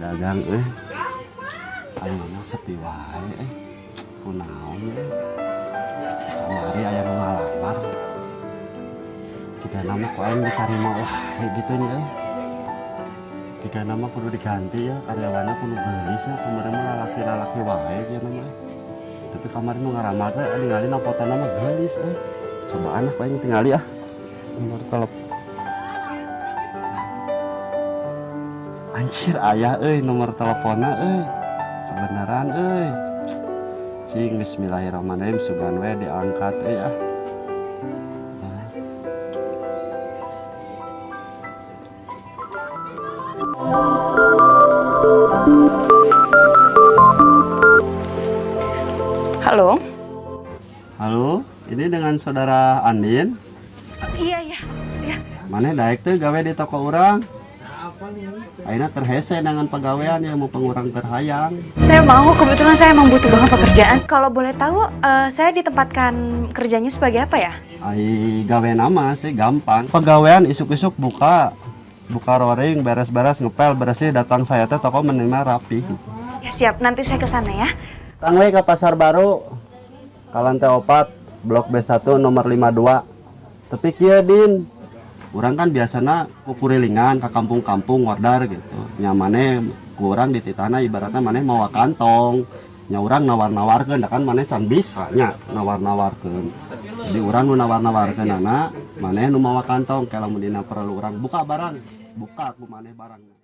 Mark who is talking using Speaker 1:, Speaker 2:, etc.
Speaker 1: dagang ayeuna sepi wae kunaon kamari aya nu ngalamar jika nama ku aing ditarima wae gitu nya jika nama kudu diganti ya karyawanna kudu geulis ya kemarin mah lalaki-lalaki wae ya nama tapi kemarin nu ngaramal teh ningali napotana mah geulis coba anak aing tingali nomor telepon anjir ayah nomor teleponnya kebenaran cing bismillahirrahmanirrahim sugan we diangkat
Speaker 2: Halo.
Speaker 1: Halo, ini dengan saudara Andin.
Speaker 2: Iya.
Speaker 1: Mana daek tuh gawe di toko orang? Aina terhese dengan pegawaian yang mau pengurang terhayang.
Speaker 2: Saya mau, kebetulan saya emang butuh banget pekerjaan. Kalau boleh tahu, saya ditempatkan kerjanya sebagai apa ya?
Speaker 1: Gawe nama sih gampang. Pegawaian isuk-isuk buka roring, beres-beres, ngepel, bersih, datang saya teh toko menerima rapi.
Speaker 2: Ya siap, nanti saya ke sana ya.
Speaker 1: Tangwe ke Pasar Baru, Kalantai Opat, Blok B1 nomor 52. Tapi kieu Din, urang kan biasanya kurilingan ke kampung-kampung order gitu. Nya maneh kurang di titana ibaratnya maneh mawa kantong. Nya urang nawar-nawarkeun da kan maneh can bisa nya nawar-nawarkeun. Jadi urang nu nawar-nawarkeunana maneh nu mawa kantong kalau mun dina perlu urang buka barang, buka ku maneh barang.